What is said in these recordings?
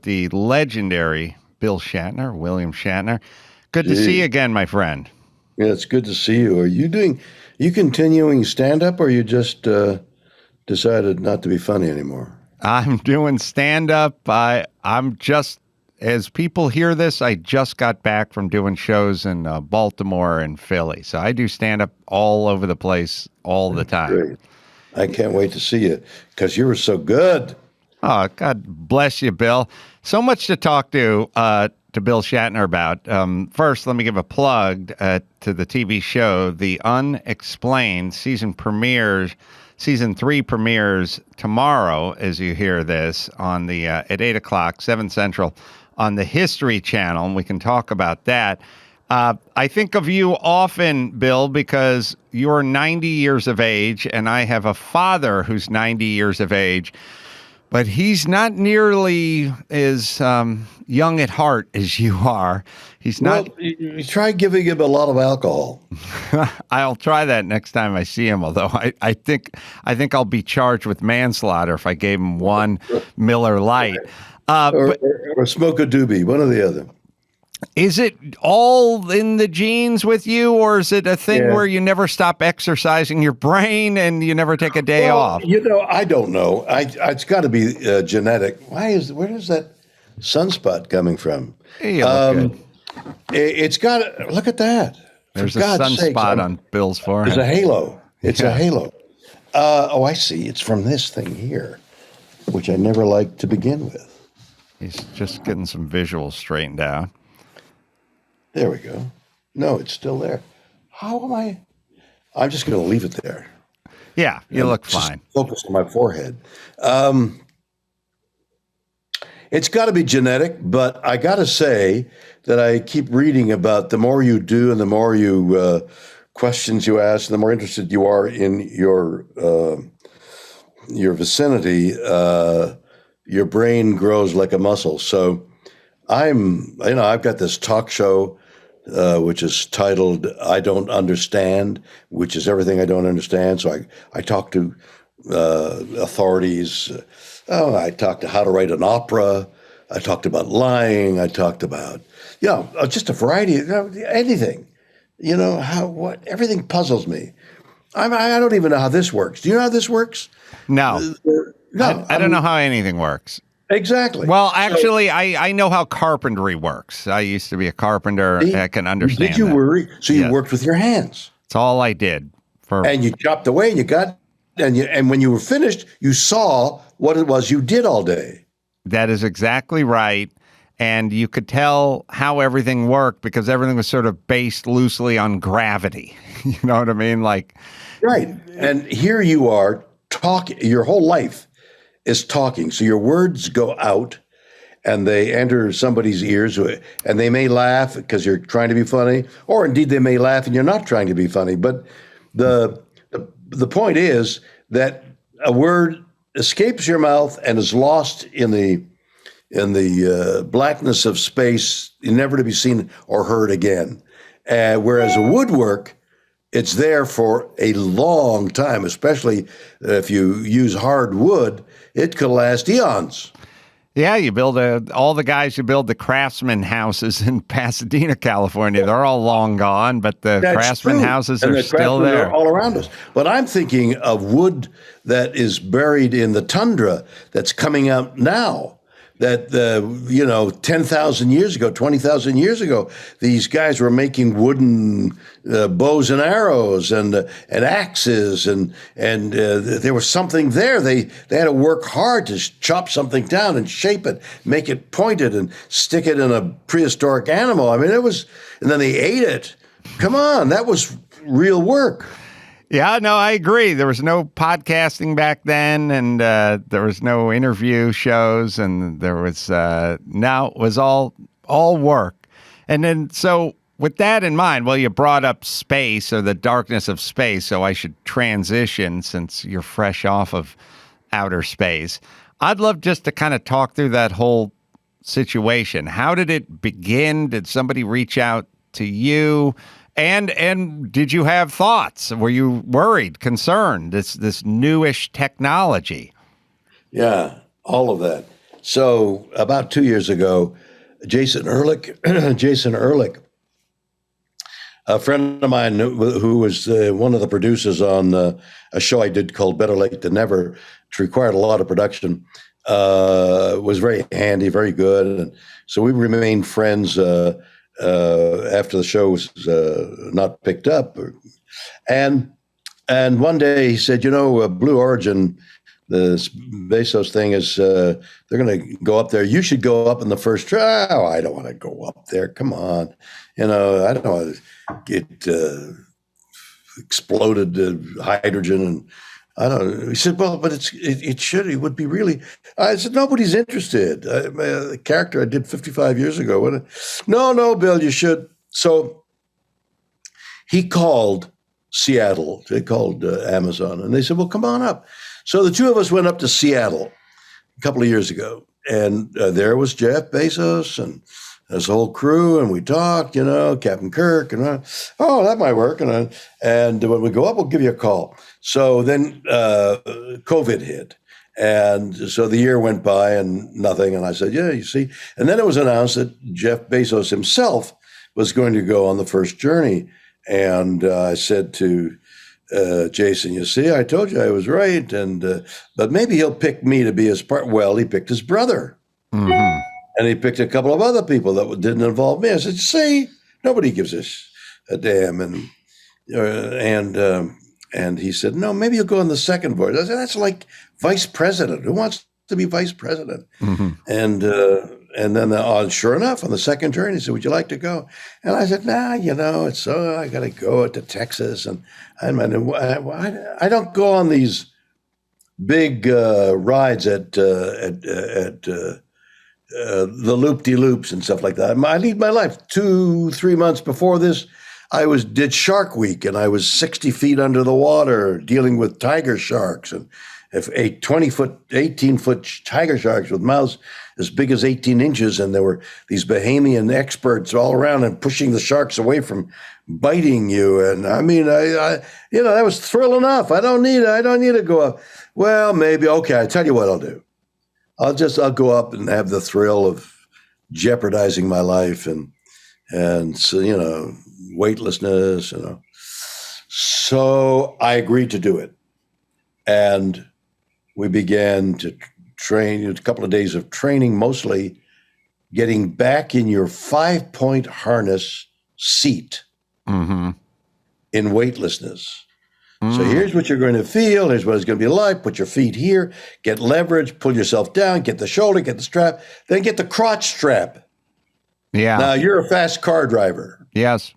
with the legendary Bill Shatner, William Shatner. Good to see you again, my friend. Yeah, it's good to see you. You continuing stand-up, or you just decided not to be funny anymore? I'm doing stand-up. I'm just, as people hear this, I just got back from doing shows in Baltimore and Philly. So I do stand-up all over the place all the time. Great. I can't wait to see you because you were so good. Oh, God bless you, Bill. So much to talk to Bill Shatner about. First, let me give a plug to the TV show. The Unexplained season 3 premieres tomorrow, as you hear this, on the at 8 o'clock, 7 Central, on the History Channel, and we can talk about that. I think of you often, Bill, because you're 90 years of age, and I have a father who's 90 years of age. But he's not nearly as young at heart as you are. He's not. Well, you try giving him a lot of alcohol. I'll try that next time I see him. Although I think I'll be charged with manslaughter if I gave him one Miller Lite. Or smoke a doobie, one or the other. Is it all in the genes with you, or is it a thing where you never stop exercising your brain and you never take a day off? I don't know. It's got to be genetic. Where is that sunspot coming from? Hey, you look good. It's got. Look at that. There's a sunspot on Bill's forehead. There's a halo. It's a halo. I see. It's from this thing here, which I never liked to begin with. He's just getting some visuals straightened out. There we go. No, it's still there. How am I? I'm just going to leave it there. Yeah, you look fine. Focus on my forehead. It's got to be genetic, but I got to say that I keep reading about the more you do and the more you questions you ask, and the more interested you are in your vicinity, your brain grows like a muscle. So I've got this talk show, which is titled "I Don't Understand," which is everything I don't understand. So I talk to authorities. I talked to how to write an opera. I talked about lying. I talked about, just a variety of anything. Everything puzzles me. I don't even know how this works. Do you know how this works? No. No. I don't know how anything works. Exactly. Well, actually, I know how carpentry works. I used to be a carpenter. I can understand. Did you worry? So you worked with your hands. That's all I did. And you chopped away, and you got, and when you were finished, you saw what it was you did all day. That is exactly right. And you could tell how everything worked because everything was sort of based loosely on gravity. You know what I mean? Right. And here you are talking. Your whole life is talking. So your words go out and they enter somebody's ears, and they may laugh because you're trying to be funny, or indeed they may laugh and you're not trying to be funny. But the point is that a word escapes your mouth and is lost in the blackness of space, never to be seen or heard again. Whereas a woodwork, it's there for a long time, especially if you use hard wood, it could last eons. Yeah, you build all the guys who build the craftsman houses in Pasadena, California, they're all long gone, but the craftsman houses are still there. All around us. But I'm thinking of wood that is buried in the tundra that's coming out now. That, 10,000 years ago, 20,000 years ago, these guys were making wooden bows and arrows and axes, and there was something there. They had to work hard to chop something down and shape it, make it pointed, and stick it in a prehistoric animal. I mean, and then they ate it. Come on, that was real work. Yeah, no, I agree. There was no podcasting back then, and there was no interview shows, and there was now it was all work. And then, so with that in mind, well, you brought up space or the darkness of space, so I should transition since you're fresh off of outer space. I'd love just to kind of talk through that whole situation. How did it begin? Did somebody reach out to you? And did you have thoughts? Were you worried, concerned? This newish technology? Yeah, all of that. So about 2 years ago, Jason Ehrlich, a friend of mine who was one of the producers on a show I did called Better Late Than Never, which required a lot of production, was very handy, very good. And so we remained friends after the show was not picked up. And one day he said, Blue Origin, the Bezos thing is, they're going to go up there. You should go up in the first try. Oh, I don't want to go up there. Come on. I don't want to get exploded hydrogen. And I don't know. He said, well, but it would be really. I said, nobody's interested. The character I did 55 years ago. No, Bill, you should. So he called Seattle. They called Amazon, and they said, well, come on up. So the two of us went up to Seattle a couple of years ago, and there was Jeff Bezos and his whole crew, and we talked, Captain Kirk, and that might work. And when we go up, we'll give you a call. So then COVID hit. And so the year went by and nothing. And I said, yeah, you see. And then it was announced that Jeff Bezos himself was going to go on the first journey. And I said to Jason, you see, I told you I was right. And but maybe he'll pick me to be his part. Well, he picked his brother. Mm-hmm. And he picked a couple of other people that didn't involve me. I said, see, nobody gives us a damn. And he said, no, maybe you'll go in the second voyage. I said, that's like vice president. Who wants to be vice president? Mm-hmm. And then sure enough, on the second journey, he said, would you like to go? And I said, nah, it's I got to go to Texas. And I don't go on these big rides at the loop-de-loops and stuff like that. I lead my life. 2-3 months before this, I did Shark Week, and I was 60 feet under the water dealing with tiger sharks, and 20-foot, 18-foot tiger sharks with mouths as big as 18 inches, and there were these Bahamian experts all around and pushing the sharks away from biting you. And I mean, that was thrill enough. I don't need to go up. Well, maybe okay. I tell you what I'll do. I'll go up and have the thrill of jeopardizing my life and so, weightlessness, So I agreed to do it. And we began to train, a couple of days of training, mostly getting back in your 5-point harness seat in weightlessness. So here's what you're going to feel. Here's what it's going to be like. Put your feet here, get leverage, pull yourself down, get the shoulder, get the strap, then get the crotch strap. Yeah. Now, you're a fast car driver. Yes.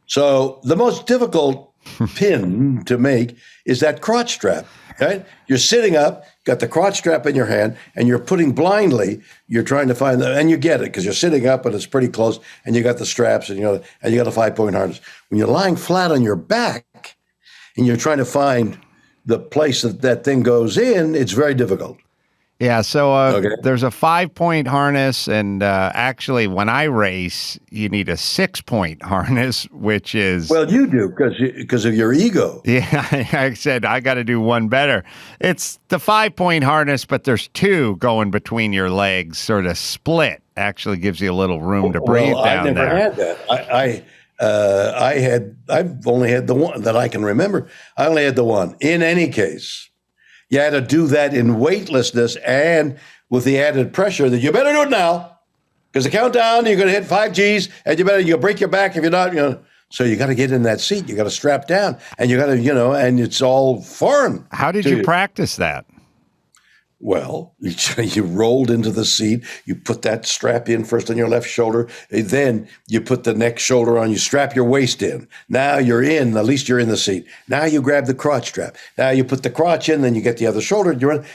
So the most difficult pin to make is that crotch strap, right? You're sitting up, got the crotch strap in your hand, and you're putting blindly, you're trying to find and you get it because you're sitting up and it's pretty close, and you got the straps and you got a 5-point harness. When you're lying flat on your back, and you're trying to find the place that thing goes in, it's very difficult. Yeah, so there's a 5-point harness, and actually, when I race, you need a 6-point harness, which is... Well, you do, because of your ego. Yeah, I said, I got to do one better. It's the 5-point harness, but there's 2 going between your legs, sort of split. Actually gives you a little room to breathe down there. I never had that. I've only had the one that I can remember. I only had the one. In any case, you had to do that in weightlessness and with the added pressure that you better do it now because the countdown, you're going to hit 5 Gs and you'll break your back if you're not, So you got to get in that seat. You got to strap down and you got to, and it's all foreign. How did you practice that? Well, you rolled into the seat. You put that strap in first on your left shoulder. Then you put the next shoulder on. You strap your waist in. Now you're in. At least you're in the seat. Now you grab the crotch strap. Now you put the crotch in. Then you get the other shoulder.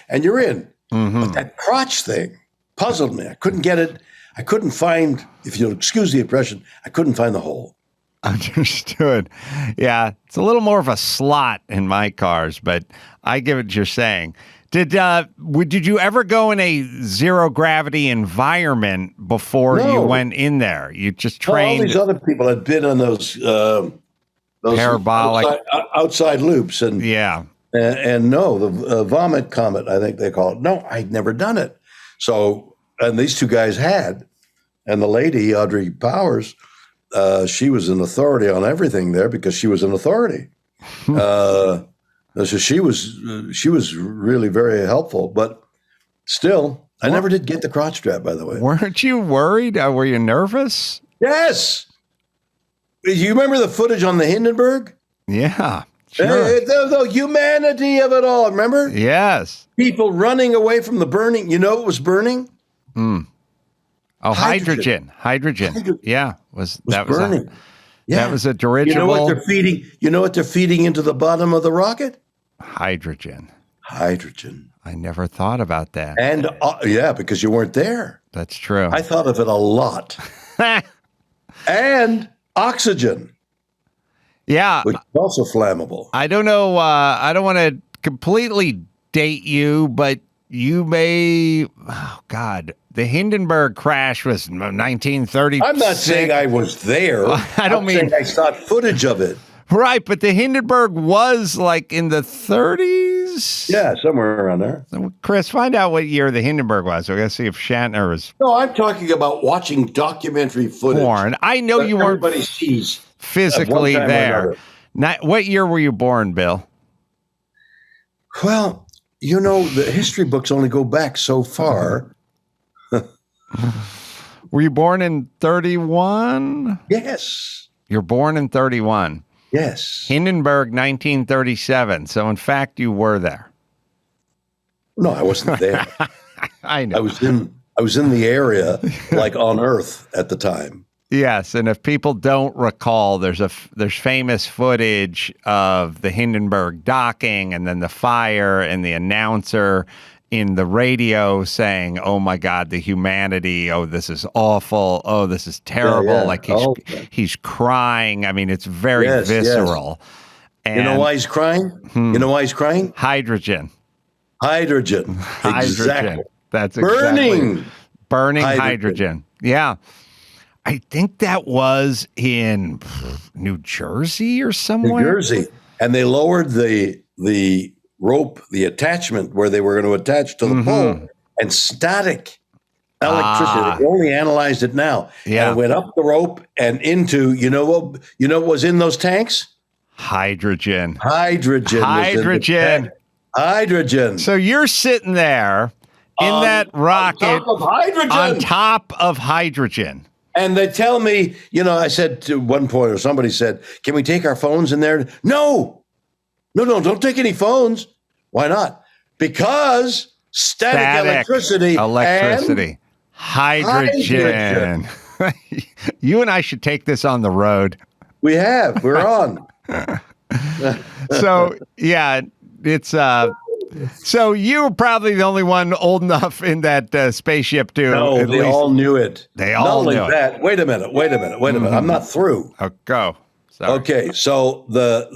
And you're in. Mm-hmm. But that crotch thing puzzled me. I couldn't get it. I couldn't find, if you'll excuse the impression, I couldn't find the hole. Understood. Yeah, it's a little more of a slot in my cars, but I get what you're saying. Did you ever go in a zero gravity environment before you went in there? You just trained. All these other people had been on those parabolic outside loops, and and no, the vomit comet, I think they call it. No, I'd never done it. So and these two guys had, and the lady, Audrey Powers, she was an authority on everything there because she was an authority. So she was really very helpful, but still, I never did get the crotch strap, by the way. Weren't you worried? Were you nervous? Yes. You remember the footage on the Hindenburg? Yeah, sure. The humanity of it all, remember? Yes. People running away from the burning. You know what was burning? Oh, hydrogen. Yeah, was burning. That was a dirigible. You know what they're feeding? You know what they're feeding into the bottom of the rocket? Hydrogen. I never thought about that. And because you weren't there. That's true. I thought of it a lot. And oxygen. Yeah. Which is also flammable. I don't know. I don't want to completely date you, but you may. Oh, God. The Hindenburg Crash was 1930. I'm not saying I was there. I'm saying I saw footage of it. Right, but the Hindenburg was like in the 30s? Yeah, somewhere around there. So, Chris, find out what year the Hindenburg was. We're going to see if Shatner was... No, I'm talking about watching documentary footage. Born. I know you weren't everybody sees physically there. What year were you born, Bill? Well, the history books only go back so far. Were you born in 31? Yes. You're born in 31. Yes. Hindenburg, 1937. So, in fact, you were there. No, I wasn't there. I know. I was in the area, like on Earth at the time. Yes, and if people don't recall, there's famous footage of the Hindenburg docking, and then the fire, and the announcer in the radio saying, "Oh my God, the humanity! Oh, this is awful! Oh, this is terrible!" Yeah. Like he's crying. I mean, it's very visceral. Yes. And you know why he's crying? You know why he's crying? Hydrogen. Exactly. That's burning hydrogen. Yeah. I think that was in New Jersey or somewhere. New Jersey. And they lowered the rope, the attachment where they were going to attach to the pole, and static electricity. They only analyzed it now. Yeah. And it went up the rope and into, you know what was in those tanks? Hydrogen. Hydrogen. So you're sitting there in that rocket on top of hydrogen. And they tell me, I said to one point, or somebody said, "Can we take our phones in there?" No, don't take any phones. Why not? Because static electricity. And hydrogen. You and I should take this on the road. We're on. So, yeah, it's... So you were probably the only one old enough in that spaceship to. No, they all knew it. They all knew it. Wait a minute. I'm not through. Oh, go. Sorry. Okay, so the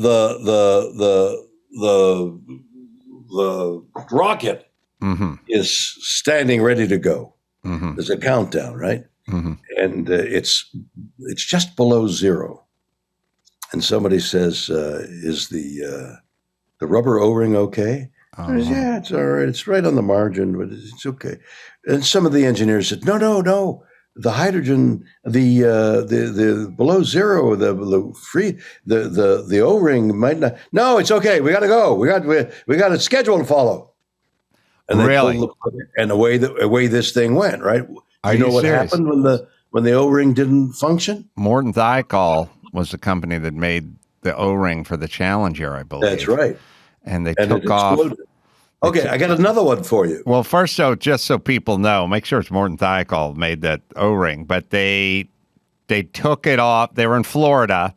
rocket is standing ready to go. There's a countdown, right? And it's just below zero. And somebody says, "Is the rubber O-ring okay?" Says, "Yeah, it's all right. It's right on the margin, but it's okay." And some of the engineers said, "No. The hydrogen, the below zero, the O-ring might not. No, it's okay. We got to go. We got a schedule to follow." And they pulled and away this thing went. Right? You know what happened when the O-ring didn't function? Morton Thiokol was the company that made the O-ring for the Challenger, I believe. That's right. And they took off. Okay, I got another one for you. Well, first, just so people know, make sure it's Morton Thiokol made that O-ring, but they took it off. They were in Florida,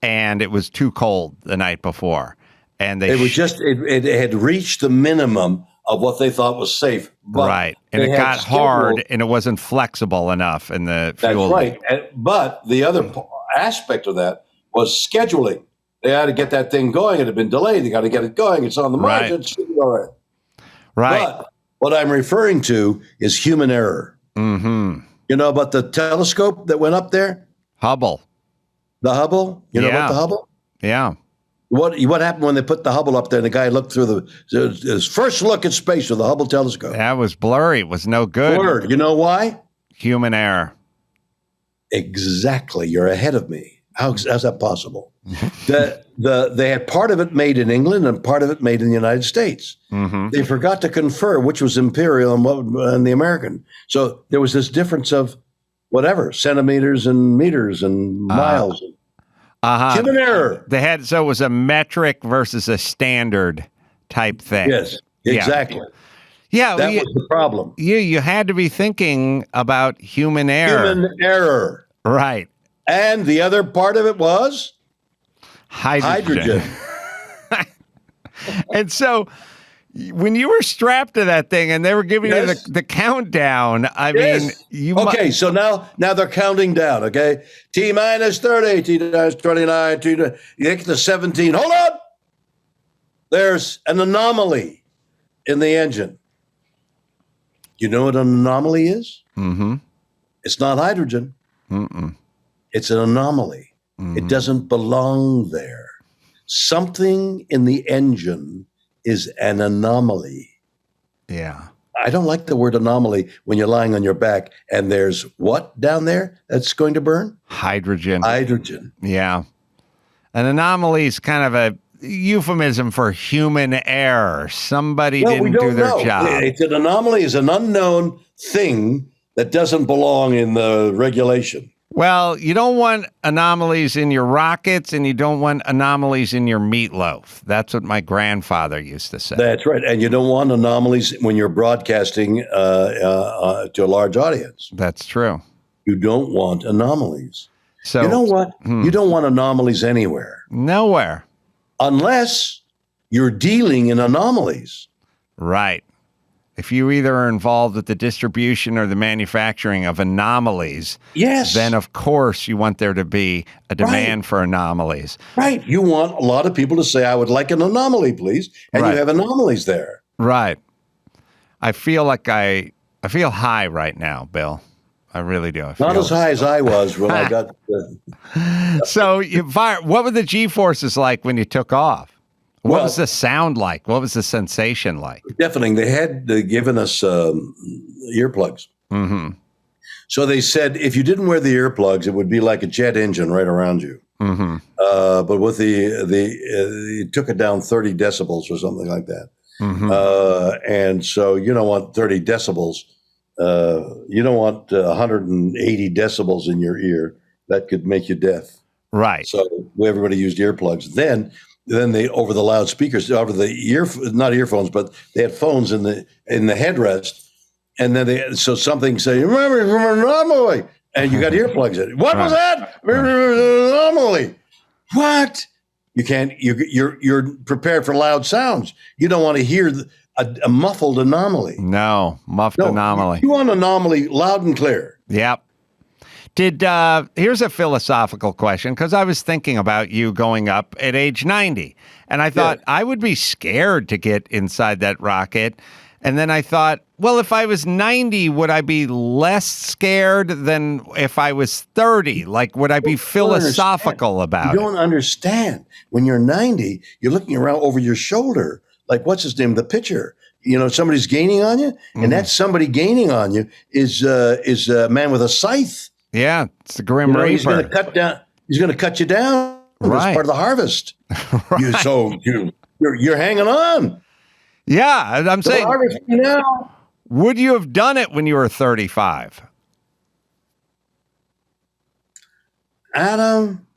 and it was too cold the night before, and it had reached the minimum of what they thought was safe. Right, and it got hard, and it wasn't flexible enough in the fuel. That's right, but the other aspect of that was scheduling. They had to get that thing going. It had been delayed. They got to get it going. It's on the margin. Right. All right. Right. But what I'm referring to is human error. You know about the telescope that went up there? Hubble. The Hubble? You know about the Hubble? Yeah. What happened when they put the Hubble up there and the guy looked through his first look at space with the Hubble telescope? That was blurry. It was no good. Blurred. You know why? Human error. Exactly. You're ahead of me. How's that possible? They had part of it made in England and part of it made in the United States. Mm-hmm. They forgot to confer which was imperial and the American. So there was this difference of whatever, centimeters and meters and miles. Human error. So it was a metric versus a standard type thing. Yes, exactly. Yeah, that was the problem. You had to be thinking about human error. Human error. Right. And the other part of it was hydrogen. And so when you were strapped to that thing and they were giving you the countdown, I mean, okay, so now they're counting down, okay? T minus 30, T minus 29, you get to 17. Hold on! There's an anomaly in the engine. You know what an anomaly is? Mm-hmm. It's not hydrogen. Mm-mm. It's an anomaly. Mm-hmm. It doesn't belong there. Something in the engine is an anomaly. Yeah. I don't like the word anomaly when you're lying on your back and there's what down there that's going to burn? Hydrogen. Hydrogen. Yeah. An anomaly is kind of a euphemism for human error. Somebody didn't do their job. It's an anomaly is an unknown thing that doesn't belong in the regulation. Well, you don't want anomalies in your rockets and you don't want anomalies in your meatloaf. That's what my grandfather used to say. That's right. And you don't want anomalies when you're broadcasting to a large audience. That's true. You don't want anomalies. So you know what? You don't want anomalies anywhere. Nowhere. Unless you're dealing in anomalies. Right. If you either are involved with the distribution or the manufacturing of anomalies, then of course you want there to be a demand for anomalies. Right. You want a lot of people to say, I would like an anomaly, please. And you have anomalies there. Right. I feel like I feel high right now, Bill. I really do. Not as high as I was when I got. So what were the G-forces like when you took off? What was the sound like? What was the sensation like? Deafening. They had given us earplugs. Mm-hmm. So they said if you didn't wear the earplugs, it would be like a jet engine right around you. Mm-hmm. But with it took it down 30 decibels or something like that. Mm-hmm. And so you don't want 30 decibels. You don't want 180 decibels in your ear. That could make you deaf. Right. So everybody used earplugs. Then they over the loudspeakers, over the not earphones, but they had phones in the headrest, and then so something say, "Remember from Anomaly," and you got earplugs in. What was that? Anomaly. What? You can't. You're prepared for loud sounds. You don't want to hear a muffled anomaly. No, anomaly. You want anomaly loud and clear. Yep. Here's a philosophical question, because I was thinking about you going up at age 90, and I thought I would be scared to get inside that rocket. And then I thought, well, if I was 90, would I be less scared than if I was 30? Like, would I be philosophical about it? You don't understand. When you're 90, you're looking around over your shoulder. Like, what's his name? The pitcher. You know, somebody's gaining on you, and that somebody gaining on you is a man with a scythe. Yeah, it's the Grim Reaper. He's going to cut down. He's going to cut you down. Right. As part of the harvest. Right. You're hanging on. Yeah, I'm saying. Now. Would you have done it when you were 35? Adam,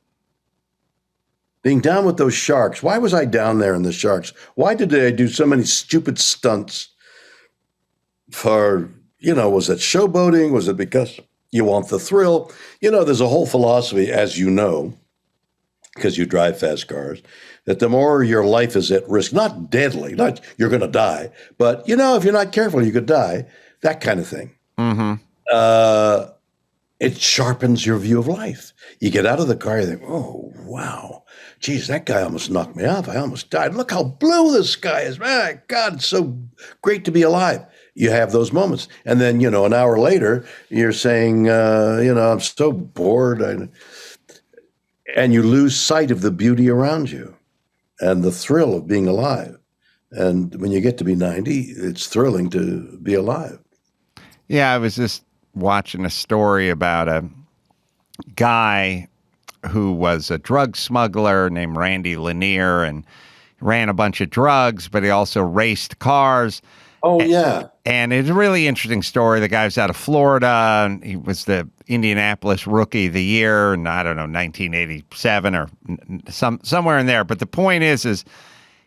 being down with those sharks. Why was I down there in the sharks? Why did I do so many stupid stunts? Was it showboating? Was it because you want the thrill? There's a whole philosophy, as you know, because you drive fast cars, that the more your life is at risk, not deadly, not you're going to die, but, if you're not careful, you could die, that kind of thing. Mm-hmm. It sharpens your view of life. You get out of the car, you think, oh, wow, geez, that guy almost knocked me off. I almost died. Look how blue the sky is. My God, it's so great to be alive. You have those moments. And then, an hour later, you're saying, I'm so bored. And you lose sight of the beauty around you. and the thrill of being alive. And when you get to be 90, it's thrilling to be alive. Yeah, I was just watching a story about a guy who was a drug smuggler named Randy Lanier and ran a bunch of drugs, but he also raced cars. Oh, yeah. And it's a really interesting story. The guy was out of Florida, and he was the Indianapolis Rookie of the Year in, I don't know, 1987 or somewhere in there. But the point is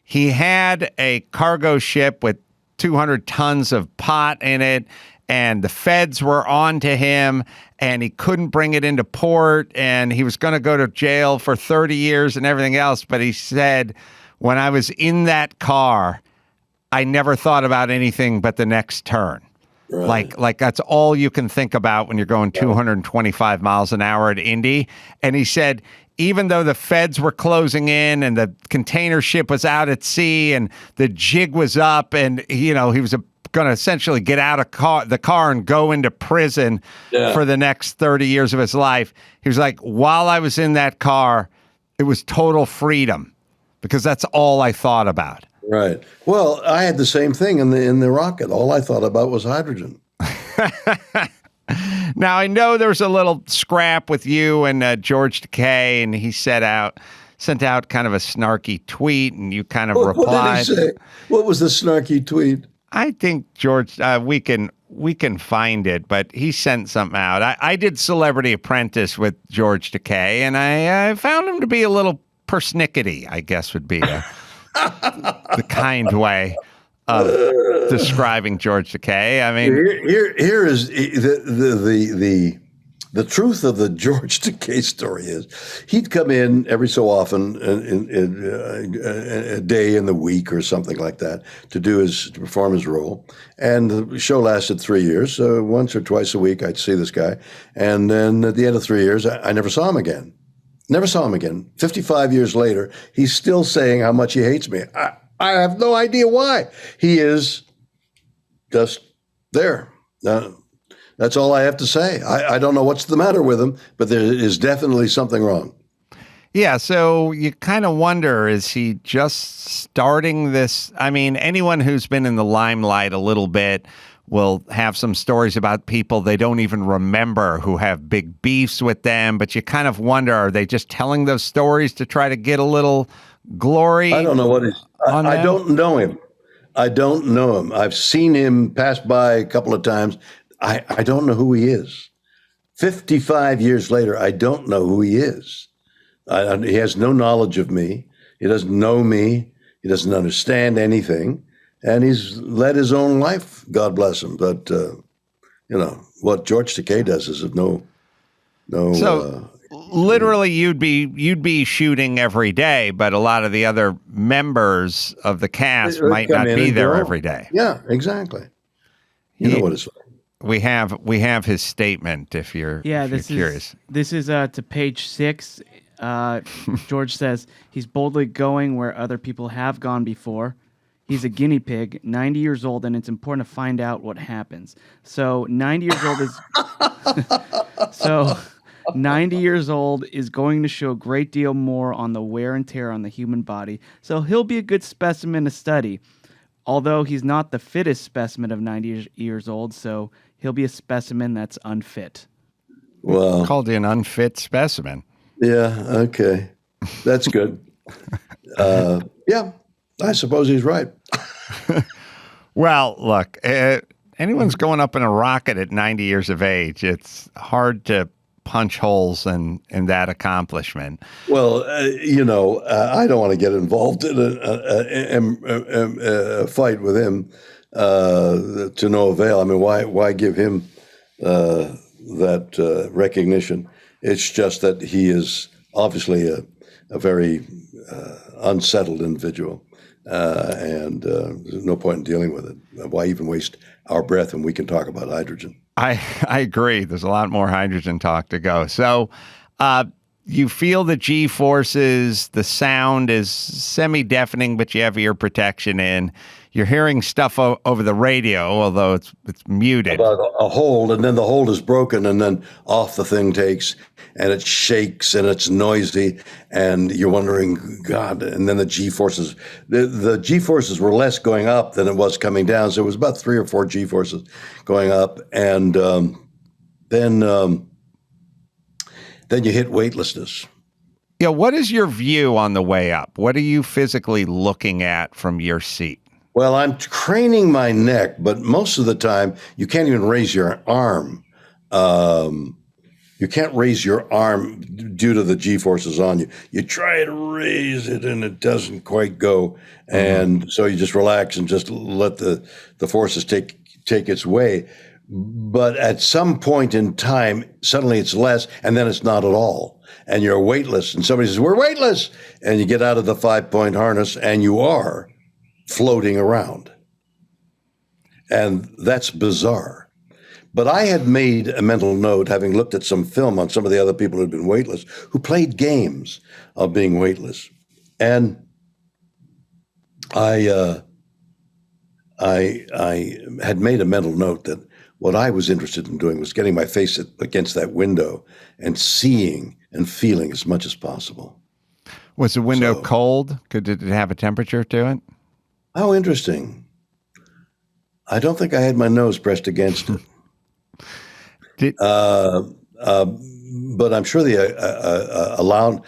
he had a cargo ship with 200 tons of pot in it, and the feds were on to him, and he couldn't bring it into port, and he was going to go to jail for 30 years and everything else. But he said, when I was in that car, I never thought about anything but the next turn. Right. Like that's all you can think about when you're going 225 miles an hour at Indy. And he said, even though the feds were closing in and the container ship was out at sea and the jig was up, and he was going to essentially get out of the car and go into prison for the next 30 years of his life. He was like, while I was in that car, it was total freedom because that's all I thought about. Right. Well, I had the same thing in the rocket. All I thought about was hydrogen. Now, I know there was a little scrap with you and George Takei, and he sent out kind of a snarky tweet, and you kind of replied. What did he say? What was the snarky tweet? I think, George, we can find it, but he sent something out. I did Celebrity Apprentice with George Takei, and I found him to be a little persnickety, I guess would be the kind way of describing George Takei. I mean, here is the truth of the George Takei story is he'd come in every so often in a day in the week or something like that to perform his role, and the show lasted 3 years. So once or twice a week I'd see this guy, and then at the end of 3 years I never saw him again. Never saw him again. 55 years later, he's still saying how much he hates me. I have no idea why. He is just there. That's all I have to say. I don't know what's the matter with him, but there is definitely something wrong. Yeah, so you kind of wonder, is he just starting this? I mean, anyone who's been in the limelight a little bit will have some stories about people they don't even remember who have big beefs with them, but you kind of wonder, are they just telling those stories to try to get a little glory? I don't know what I don't know him. I don't know him. I've seen him pass by a couple of times. I don't know who he is. 55 years later, I don't know who he is. He has no knowledge of me. He doesn't know me. He doesn't understand anything. And he's led his own life, God bless him. But, what George Takei does is of no. So literally you'd be shooting every day, but a lot of the other members of the cast might not be there every day. Yeah, exactly. You know what it's like. We have his statement if you're curious. This is to page 6. George says he's boldly going where other people have gone before. He's a guinea pig, 90 years old, and it's important to find out what happens. So 90 years old is 90 years old is going to show a great deal more on the wear and tear on the human body. So he'll be a good specimen to study. Although he's not the fittest specimen of 90 years old, so he'll be a specimen that's unfit. Well, called you an unfit specimen. Yeah, okay. That's good. Yeah, I suppose he's right. Well, look, anyone's going up in a rocket at 90 years of age, it's hard to punch holes in that accomplishment. Well, I don't want to get involved in a fight with him to no avail. I mean, why give him that recognition? It's just that he is obviously a very unsettled individual, and there's no point in dealing with it. Why even waste our breath when we can talk about hydrogen? I agree. There's a lot more hydrogen talk to go. So you feel the G-forces, the sound is semi-deafening, but you have ear protection in. you're hearing stuff over the radio, although it's muted. About a hold, and then the hold is broken, and then off the thing takes, and it shakes, and it's noisy, and you're wondering, God, and then the G-forces. The G-forces were less going up than it was coming down, so it was about 3 or 4 G-forces going up, and then you hit weightlessness. Yeah, what is your view on the way up? What are you physically looking at from your seat? Well, I'm craning my neck, but most of the time you can't even raise your arm. You can't raise your arm due to the G-forces on you. You try to raise it and it doesn't quite go. And so you just relax and just let the forces take its way. But at some point in time, suddenly it's less, and then it's not at all. And you're weightless. And somebody says, we're weightless. And you get out of the 5-point harness and you are floating around. And that's bizarre. But I had made a mental note, having looked at some film on some of the other people who had been weightless, who played games of being weightless. And I had made a mental note that what I was interested in doing was getting my face against that window and seeing and feeling as much as possible. Was the window cold? Did it have a temperature to it? How interesting. I don't think I had my nose pressed against it. But I'm sure the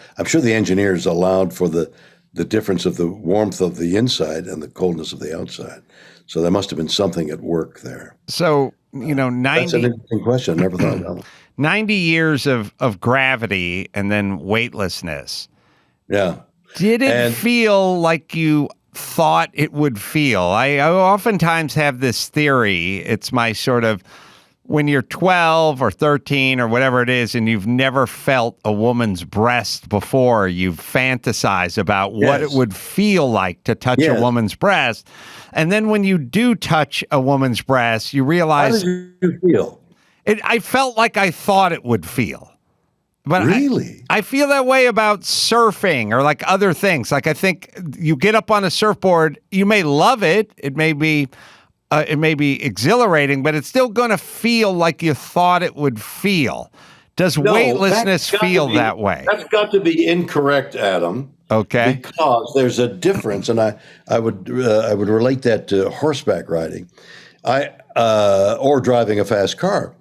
engineers allowed for the difference of the warmth of the inside and the coldness of the outside. So there must have been something at work there. So, 90... That's an interesting question. I never thought about it. 90 years of gravity and then weightlessness. Yeah. Did it feel like you thought it would feel? I oftentimes have this theory. It's my sort of, when you're 12 or 13 or whatever it is, and you've never felt a woman's breast before, you fantasize about what it would feel like to touch a woman's breast. And then when you do touch a woman's breast, you realize... How did you feel? I felt like I thought it would feel. But really? I feel that way about surfing or like other things. Like I think you get up on a surfboard, you may love it. It may be exhilarating, but it's still going to feel like you thought it would feel. Does weightlessness feel that way? That's got to be incorrect, Adam. Okay. Because there's a difference, and I would relate that to horseback riding, or driving a fast car.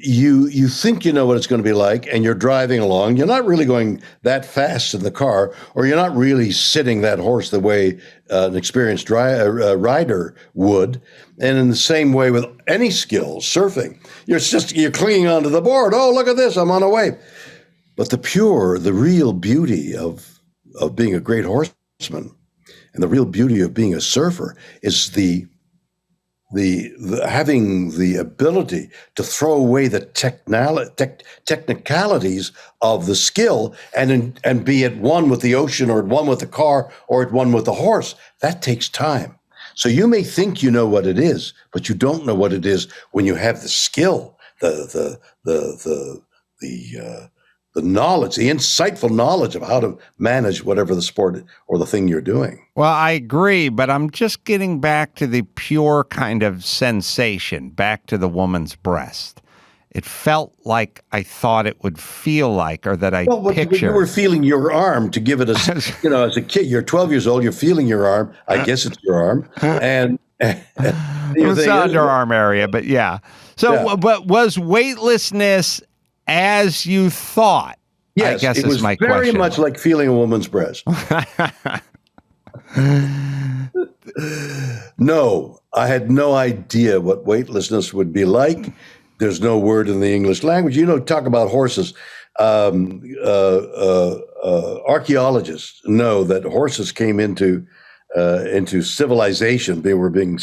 You think you know what it's going to be like, and you're driving along. You're not really going that fast in the car, or you're not really sitting that horse the way an experienced rider would. And in the same way with any skill, surfing, you're clinging onto the board. Oh, look at this! I'm on a wave. But the real beauty of being a great horseman, and the real beauty of being a surfer is the having the ability to throw away the technicalities of the skill and be at one with the ocean, or at one with the car, or at one with the horse. That takes time. So you may think you know what it is, but you don't know what it is when you have the skill, the knowledge, the insightful knowledge of how to manage whatever the sport or the thing you're doing. Well, I agree, but I'm just getting back to the pure kind of sensation, back to the woman's breast. It felt like I thought it would feel like, or that pictured. You were feeling your arm to give it as a kid. You're 12 years old. You're feeling your arm. I guess it's your arm, and it's the underarm area. But yeah. So, but was weightlessness as you thought? Yes, I guess it was my very question. much like feeling a woman's breast. No, I had no idea what weightlessness would be like. There's no word in the English language. Talk about horses. Archaeologists know that horses came into civilization. They were being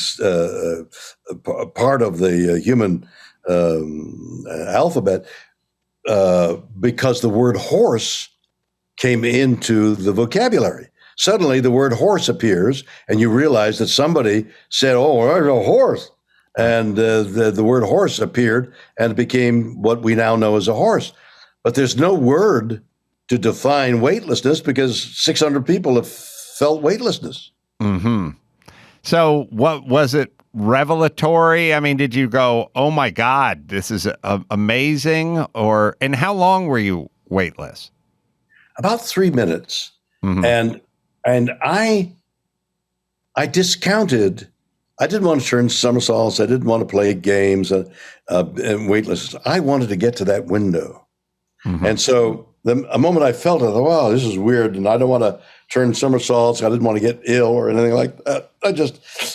part of the human alphabet. Because the word horse came into the vocabulary. Suddenly the word horse appears, and you realize that somebody said, oh, there's a horse. And the word horse appeared, and it became what we now know as a horse. But there's no word to define weightlessness because 600 people have felt weightlessness. Mm-hmm. So what was it revelatory? I mean, did you go, "Oh my God, this is amazing," and how long were you weightless? About 3 minutes, Hmm. and and I discounted. I didn't want to turn somersaults. I didn't want to play games and weightless. I wanted to get to that window. Hmm. And so a moment I felt, I thought, wow, this is weird. And I don't want to turn somersaults. I didn't want to get ill or anything like that.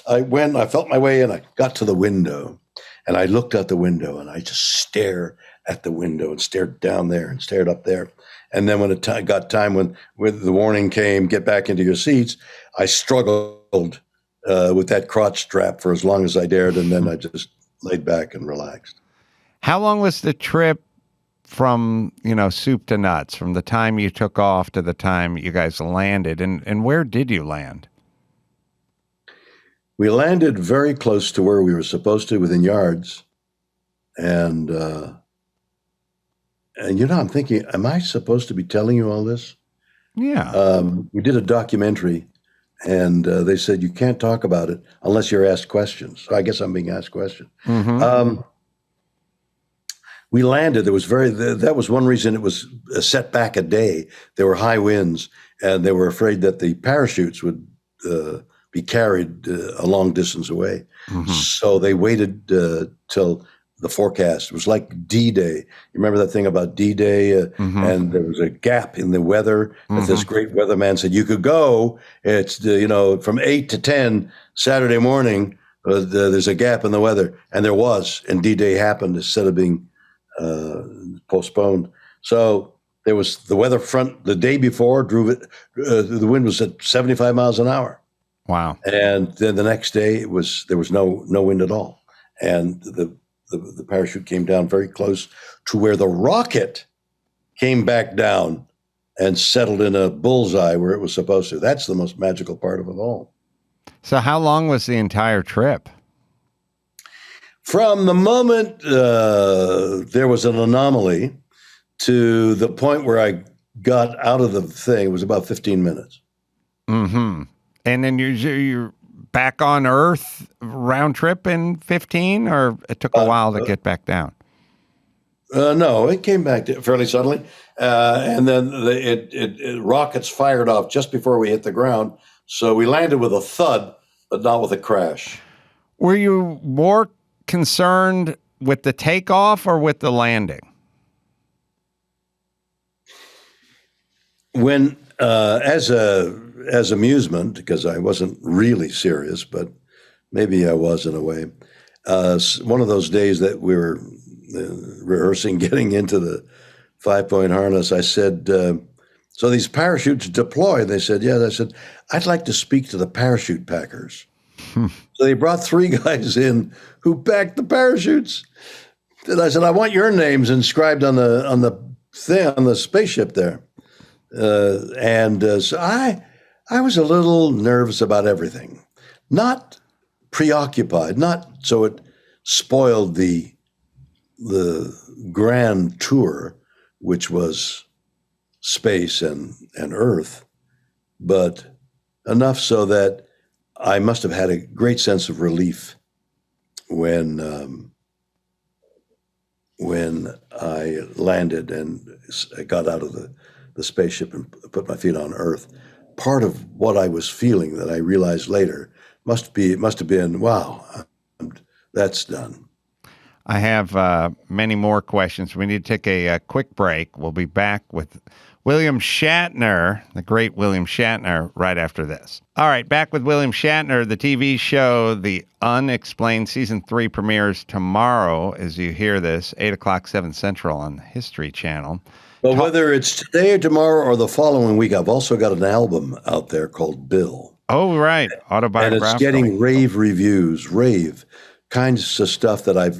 I felt my way and I got to the window and I looked out the window and I just stared at the window and stared down there and stared up there. And then when it got time when the warning came, get back into your seats, I struggled with that crotch strap for as long as I dared. And then I just laid back and relaxed. How long was the trip from, soup to nuts, from the time you took off to the time you guys landed? And where did you land? We landed very close to where we were supposed to, within yards. And I'm thinking, am I supposed to be telling you all this? Yeah. We did a documentary, and they said you can't talk about it unless you're asked questions. So I guess I'm being asked questions. Hmm. We landed. That was one reason it was set back a day. There were high winds, and they were afraid that the parachutes would be carried a long distance away. Hmm. So they waited till the forecast. It was like D-Day. You remember that thing about D-Day? Hmm. And there was a gap in the weather. But this great weatherman said, you could go. It's, from 8 to 10 Saturday morning, there's a gap in the weather. And there was. And D-Day happened instead of being postponed. So there was the weather front the day before, the wind was at 75 miles an hour. Wow. And then the next day there was no wind at all. And the parachute came down very close to where the rocket came back down and settled in a bullseye where it was supposed to. That's the most magical part of it all. So how long was the entire trip? From the moment there was an anomaly to the point where I got out of the thing, it was about 15 minutes. Mm-hmm. And then you're back on Earth round trip in 15, or it took a while to get back down? No, it came back fairly suddenly. And then rockets fired off just before we hit the ground. So we landed with a thud, but not with a crash. Were you more concerned with the takeoff or with the landing? When, as amusement, because I wasn't really serious, but maybe I was in a way, one of those days that we were rehearsing getting into the 5-point harness, I said, so these parachutes deploy? They said, yes. I said, I'd like to speak to the parachute packers. So they brought 3 guys in who packed the parachutes. And I said, I want your names inscribed on the spaceship there. So I was a little nervous about everything, not preoccupied, not so it spoiled the grand tour, which was space and Earth, but enough so that I must have had a great sense of relief when I landed and I got out of the spaceship and put my feet on Earth. Part of what I was feeling that I realized later must have been, wow, that's done. I have many more questions. We need to take a quick break. We'll be back with William Shatner, the great William Shatner, right after this. All right, back with William Shatner. The TV show, The Unexplained Season 3 premieres tomorrow, as you hear this, 8 o'clock, 7 Central on the History Channel. But whether it's today or tomorrow or the following week, I've also got an album out there called Bill. Oh, right. Autobiographical. And it's getting rave reviews, kinds of stuff that I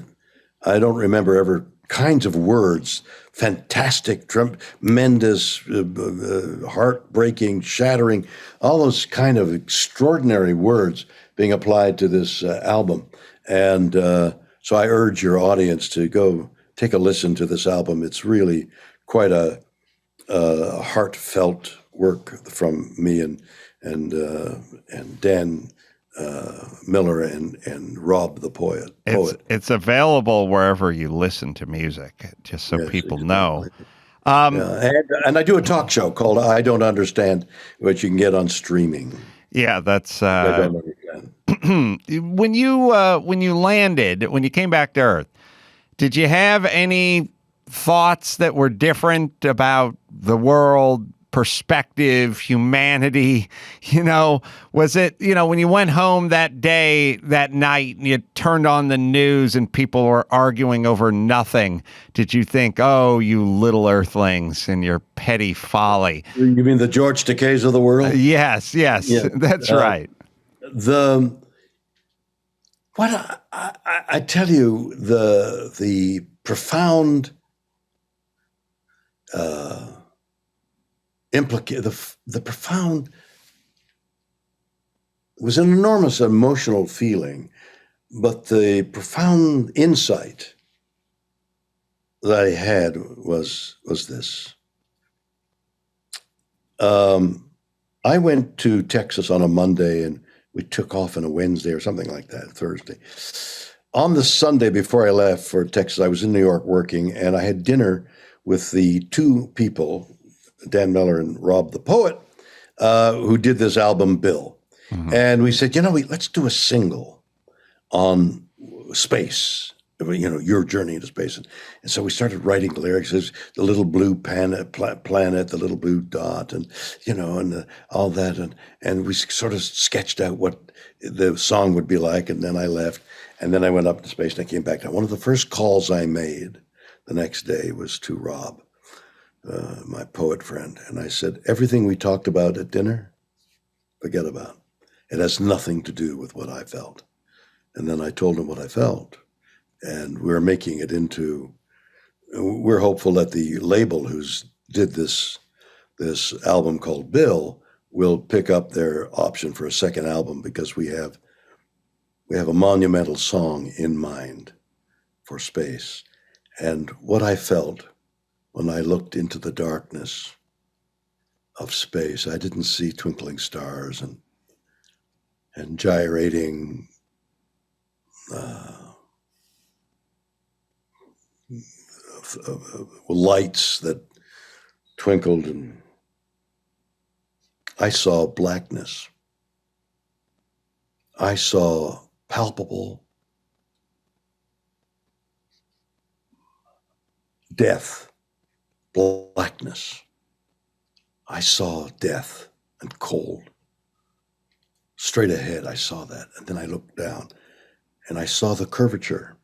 don't remember ever, kinds of words, fantastic, tremendous, heartbreaking, shattering, all those kind of extraordinary words being applied to this album. And so I urge your audience to go take a listen to this album. It's really quite a heartfelt work from me and Dan Miller and Rob the poet. It's available wherever you listen to music, just so Yes, people exactly. know. Yeah, and I do a talk show called "I Don't Understand," which you can get on streaming. Yeah, that's I don't understand. when you landed, when you came back to Earth. Did you have any thoughts that were different about the world, perspective, humanity? Was it, when you went home that day, that night, and you turned on the news and people were arguing over nothing? Did you think, oh, you little earthlings and your petty folly? You mean the George Takeis of the world? Yes, Yeah. that's right. What I tell you, the profound the profound was an enormous emotional feeling, but the profound insight that I had was this. I went to Texas on a Monday and we took off on a Wednesday or something like that, Thursday. On the Sunday before I left for Texas, I was in New York working, and I had dinner with the two people, Dan Miller and Rob the poet, who did this album, Bill. Mm-hmm. And we said, let's do a single on space, your journey into space. And so we started writing lyrics. There's the little blue planet, the little blue dot, and all that, and we sort of sketched out what the song would be like. And then I left, and then I went up to space, and I came back. Now, one of the first calls I made the next day was to Rob, my poet friend, and I said, everything we talked about at dinner, forget about. It has nothing to do with what I felt. And then I told him what I felt. And we're making it we're hopeful that the label who's did this album called Bill will pick up their option for a second album, because we have a monumental song in mind for space. And what I felt when I looked into the darkness of space, I didn't see twinkling stars and gyrating lights that twinkled, and I saw blackness. I saw palpable death, blackness. I saw death and cold. Straight ahead, I saw that. And then I looked down and I saw the curvature.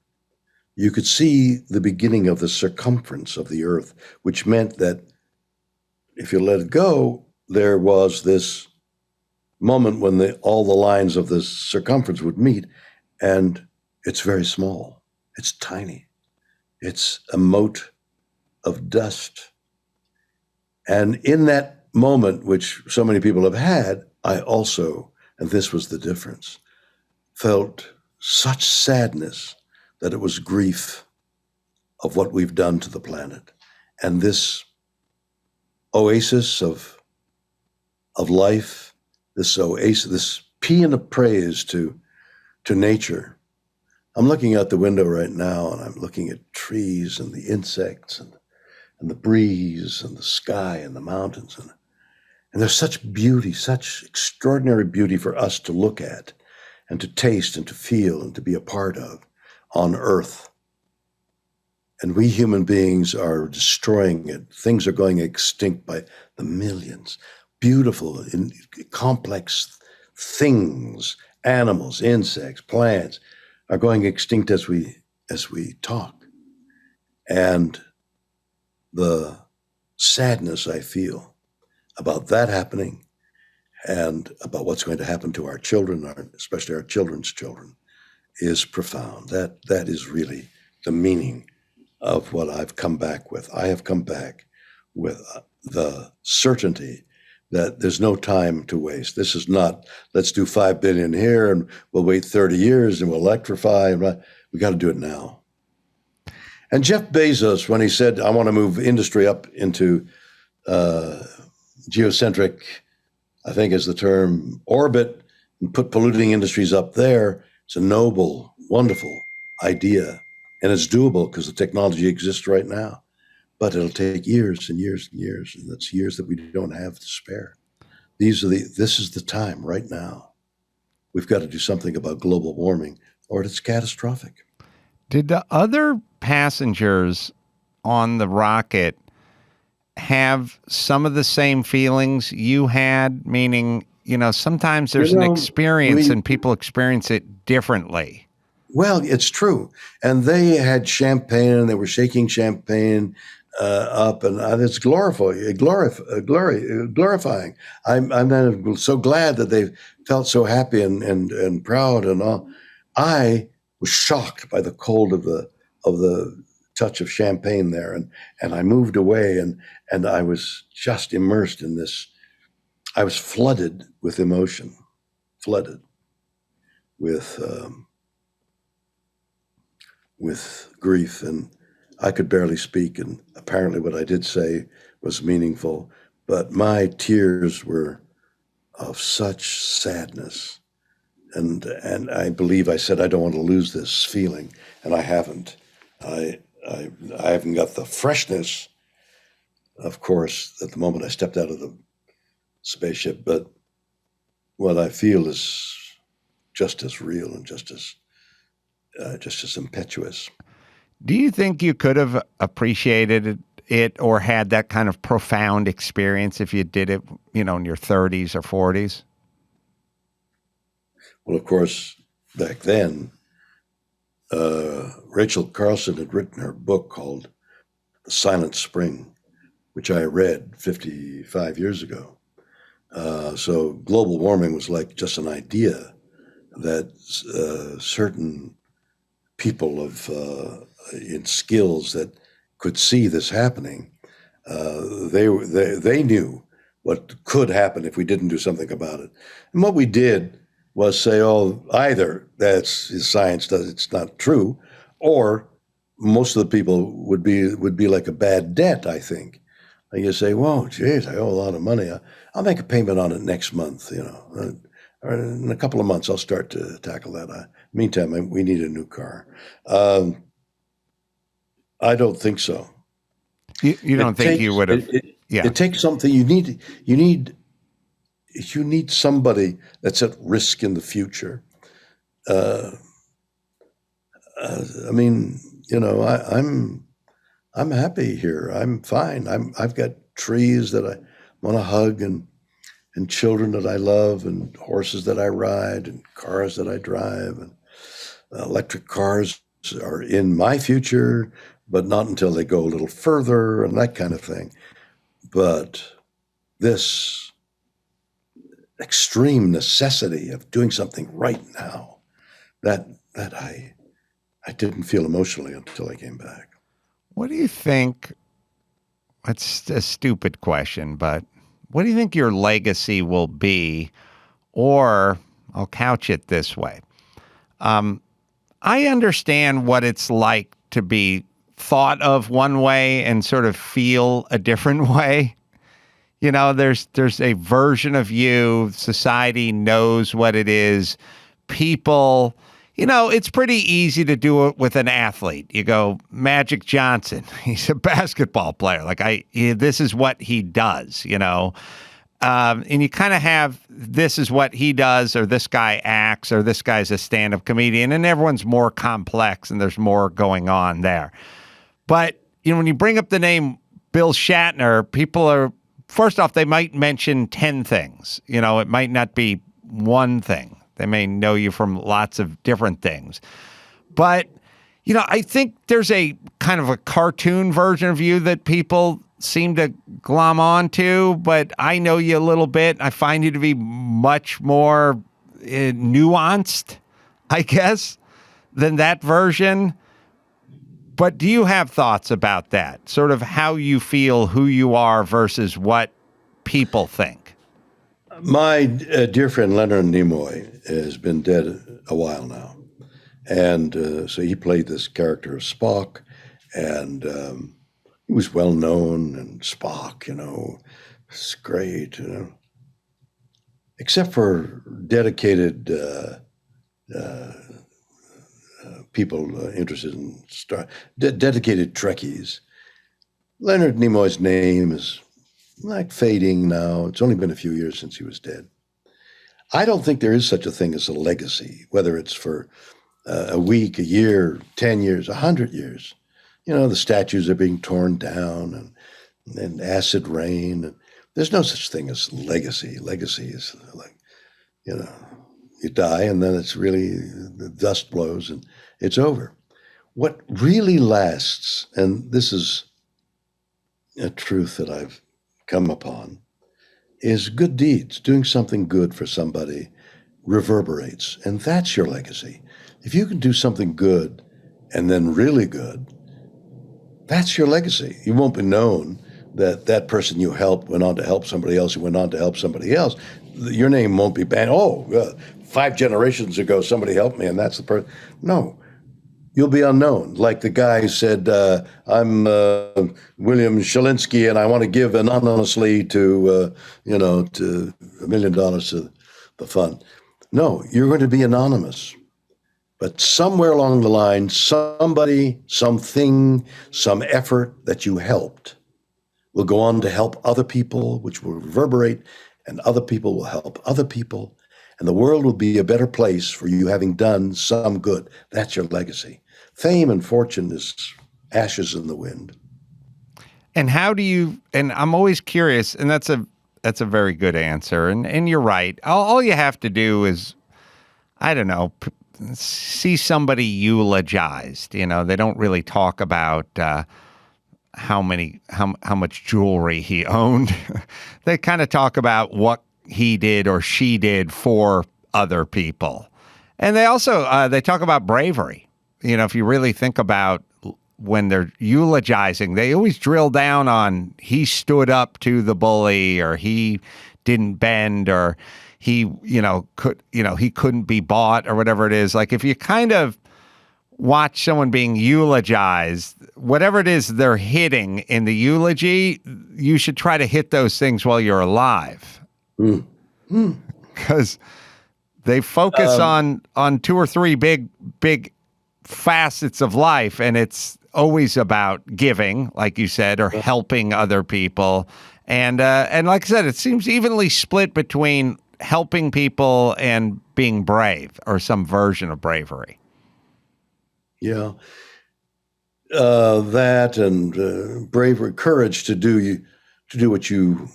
You could see the beginning of the circumference of the earth, which meant that if you let it go, there was this moment when all the lines of the circumference would meet, and it's very small. It's tiny. It's a mote of dust. And in that moment, which so many people have had, I also, and this was the difference, felt such sadness that it was grief of what we've done to the planet. And this oasis of life, this oasis, this paean of praise to nature. I'm looking out the window right now, and I'm looking at trees and the insects and the breeze and the sky and the mountains. And there's such beauty, such extraordinary beauty for us to look at and to taste and to feel and to be a part of on Earth. And we human beings are destroying it. Things are going extinct by the millions. Beautiful, complex things, animals, insects, plants are going extinct as we talk. And the sadness I feel about that happening and about what's going to happen to our children, especially our children's children, is profound. That is really the meaning of what I've come back with. I have come back with the certainty that there's no time to waste. This is not, let's do 5 billion here and we'll wait 30 years and we'll electrify. We got to do it now. And Jeff Bezos, when he said, I want to move industry up into geocentric, I think is the term, orbit, and put polluting industries up there. It's a noble, wonderful idea, and it's doable because the technology exists right now. But it'll take years and years and years, and that's years that we don't have to spare. This is the time right now. We've got to do something about global warming, or it's catastrophic. Did the other passengers on the rocket have some of the same feelings you had? Meaning, sometimes there's an experience and people experience it differently. Well, it's true. And they had champagne, and they were shaking champagne up, and it's glorifying. I'm so glad that they felt so happy and proud and all. I was shocked by the cold of the touch of champagne there, and I moved away, and I was just immersed in this. I was flooded with emotion, flooded with grief, and I could barely speak, and apparently what I did say was meaningful, but my tears were of such sadness, and I believe I said I don't want to lose this feeling, and I haven't. I haven't got the freshness, of course, at the moment I stepped out of the spaceship, but what I feel is just as real and just as impetuous. Do you think you could have appreciated it or had that kind of profound experience if you did it, in your 30s or 40s? Well, of course, back then, Rachel Carlson had written her book called The Silent Spring, which I read 55 years ago. So global warming was like just an idea that certain people in skills that could see this happening, they knew what could happen if we didn't do something about it. And what we did was say, oh, either that's science does it's not true, or most of the people would be like a bad debt, I think. And you say, whoa, geez, I owe a lot of money. I'll make a payment on it next month, or in a couple of months, I'll start to tackle that. Meantime, we need a new car. I don't think so. You don't think you would have? Yeah. It takes something. You need somebody that's at risk in the future. I'm happy here. I'm fine. I've got trees that I want to hug, and children that I love, and horses that I ride, and cars that I drive, and electric cars are in my future, but not until they go a little further, and that kind of thing. But this extreme necessity of doing something right now, that I didn't feel emotionally until I came back. What do you think? It's a stupid question, but what do you think your legacy will be? Or I'll couch it this way. I understand what it's like to be thought of one way and sort of feel a different way. There's a version of you. Society knows what it is. People, it's pretty easy to do it with an athlete. You go, Magic Johnson, he's a basketball player. This is what he does, and you kind of have, this is what he does, or this guy acts, or this guy's a stand-up comedian, and everyone's more complex and there's more going on there. But, when you bring up the name Bill Shatner, people are, first off, they might mention 10 things. It might not be one thing. They may know you from lots of different things. But, I think there's a kind of a cartoon version of you that people seem to glom on to, but I know you a little bit. I find you to be much more nuanced, I guess, than that version. But do you have thoughts about that? Sort of how you feel, who you are versus what people think? My dear friend Leonard Nimoy has been dead a while now. And so he played this character of Spock, and he was well known, and Spock, it's great. except for dedicated people interested in dedicated Trekkies, Leonard Nimoy's name is like fading now. It's only been a few years since he was dead. I don't think there is such a thing as a legacy, whether it's for a week, a year, 10 years, 100 years. You know, the statues are being torn down and acid rain. And there's no such thing as legacy. Legacy is like, you know, you die and then it's really, the dust blows and it's over. What really lasts, and this is a truth that I've come upon, is good deeds. Doing something good for somebody reverberates, and that's your legacy. If you can do something good and then really good, that's your legacy. You won't be known that that person you helped went on to help somebody else who went on to help somebody else. Your name won't be banned. 5 generations ago, somebody helped me, and that's the person. No, you'll be unknown. Like the guy who said, I'm William Shalinsky, and I want to give anonymously to $1 million to the fund. No, you're going to be anonymous. But somewhere along the line, somebody, something, some effort that you helped will go on to help other people, which will reverberate, and other people will help other people. And the world will be a better place for you having done some good. That's your legacy. Fame and fortune is ashes in the wind. And how do you, and I'm always curious, and that's a very good answer. And you're right. All you have to do is, I don't know, see somebody eulogized. You know, they don't really talk about how much jewelry he owned. They kind of talk about what he did or she did for other people. And they also, they talk about bravery. You know, if you really think about when they're eulogizing, they always drill down on he stood up to the bully, or he didn't bend, or he couldn't be bought, or whatever it is. Like if you kind of watch someone being eulogized, whatever it is they're hitting in the eulogy, you should try to hit those things while you're alive. Because they focus on 2 or 3 big facets of life, and it's always about giving, like you said, or helping other people. And like I said, it seems evenly split between helping people and being brave, or some version of bravery. Yeah. That and bravery, courage to do what you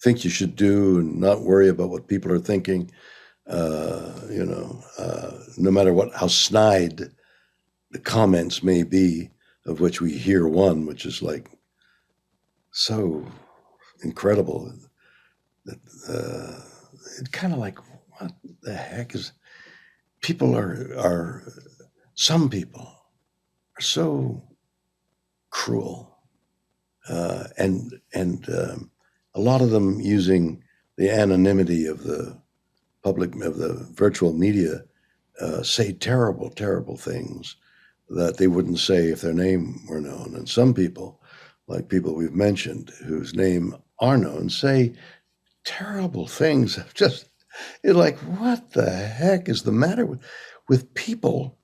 think you should do and not worry about what people are thinking. No matter how snide the comments may be, of which we hear one, which is like so incredible that it's kind of like, what the heck is? People some people are so cruel, and a lot of them using the anonymity of the virtual media, say terrible, terrible things that they wouldn't say if their name were known. And some people, like people we've mentioned, whose name are known, say terrible things. Just, it's like, what the heck is the matter with people?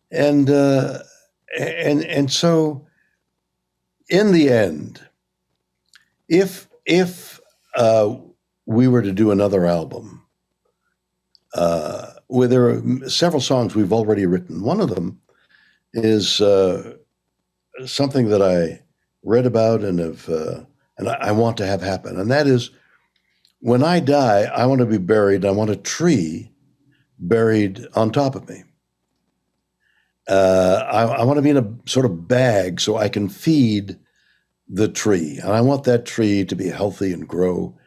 And so, in the end, if we were to do another album, where there are several songs we've already written. One of them is something that I read about and I want to have happen, and that is, when I die, I want to be buried. I want a tree buried on top of me. I want to be in a sort of bag so I can feed the tree, and I want that tree to be healthy and grow.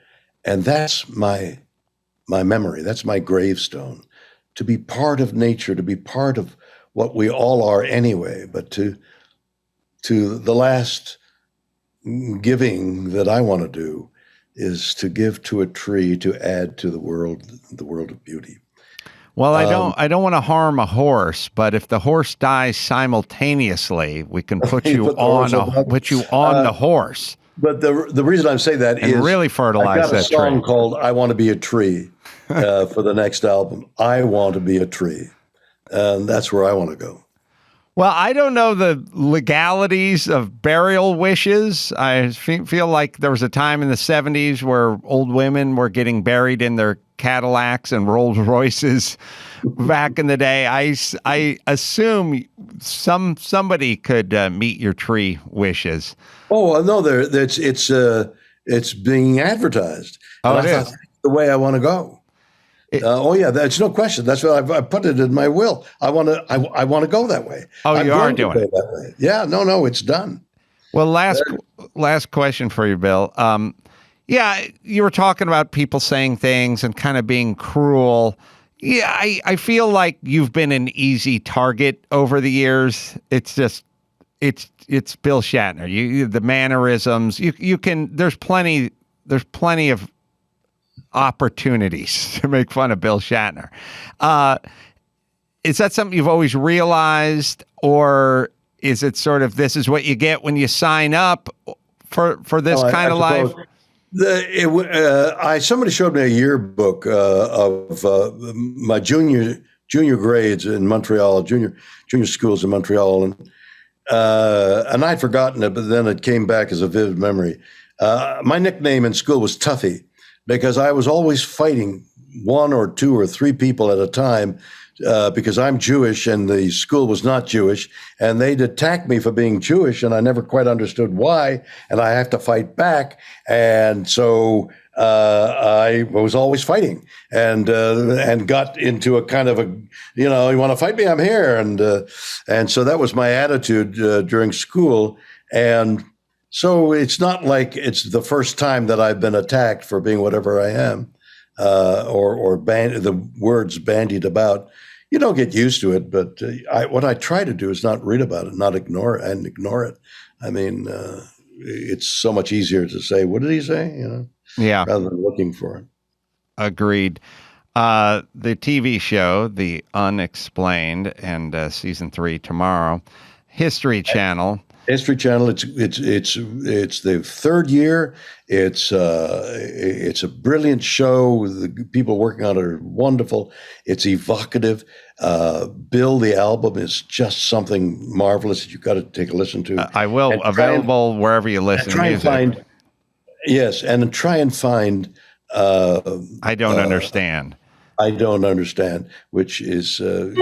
And that's my memory. That's my gravestone. To be part of nature, to be part of what we all are anyway. But to the last giving that I want to do is to give to a tree to add to the world of beauty. Well, I don't want to harm a horse, but if the horse dies simultaneously, we can put you on the horse. But the reason I'm saying that and is really I fertilize got a that song tree. called "I Want to Be a Tree" for the next album. I want to be a tree, and that's where I want to go. Well, I don't know the legalities of burial wishes. I feel like there was a time in the 70s where old women were getting buried in their Cadillacs and Rolls Royces back in the day. I assume somebody could meet your tree wishes. Oh no, it's being advertised. Oh, And it I is. thought that's the way I want to go. Oh yeah, that's no question. That's what I put it in my will. I want to go that way. Oh, I'm you are going to doing go it. that way. Yeah, no, it's done. Well, last question for you, Bill. Yeah, you were talking about people saying things and kind of being cruel. Yeah, I feel like you've been an easy target over the years. It's just it's Bill Shatner. You the mannerisms. You can. There's plenty of opportunities to make fun of Bill Shatner. Is that something you've always realized, or is it sort of this is what you get when you sign up for this kind of life? Somebody showed me a yearbook of my junior grades in Montreal, junior schools in Montreal, and I'd forgotten it, but then it came back as a vivid memory. My nickname in school was Tuffy because I was always fighting one or two or three people at a time. Because I'm Jewish and the school was not Jewish, and they'd attack me for being Jewish, and I never quite understood why, and I have to fight back, and so I was always fighting, and got into a kind of you want to fight me, I'm here, and so that was my attitude during school, and so it's not like it's the first time that I've been attacked for being whatever I am, or the words bandied about. You don't get used to it, but what I try to do is not read about it, not ignore it. I mean, it's so much easier to say, "What did he say?" Yeah, rather than looking for it. Agreed. The TV show, The Unexplained, and season 3 tomorrow. History Channel. History Channel. It's the third year. It's a brilliant show. The people working on it are wonderful. It's evocative. Bill, the album is just something marvelous that you've got to take a listen to. I will. Available wherever you listen. Try and find. Yes, and try and find. I don't understand. I don't understand, which is you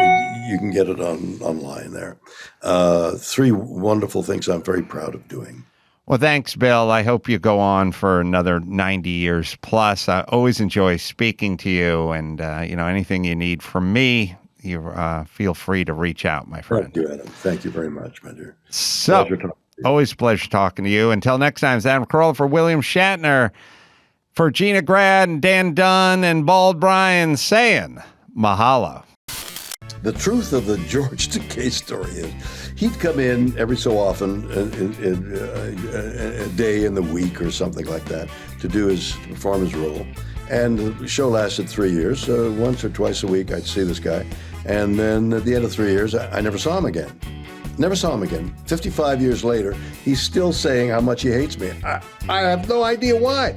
can get it online there. 3 wonderful things I'm very proud of doing. Well, thanks, Bill. I hope you go on for another 90 years plus. I always enjoy speaking to you, and anything you need from me, you feel free to reach out, my friend. Thank you, Adam. Thank you very much, my dear. So, always a pleasure talking to you. Until next time, it's Adam Carolla for William Shatner. For Gina Grad and Dan Dunn and Bald Brian saying mahalo. The truth of the George Takei story is he'd come in every so often, a day in the week or something like that, to perform his role. And the show lasted 3 years. Once or twice a week, I'd see this guy. And then at the end of 3 years, I never saw him again. Never saw him again. 55 years later, he's still saying how much he hates me. I have no idea why.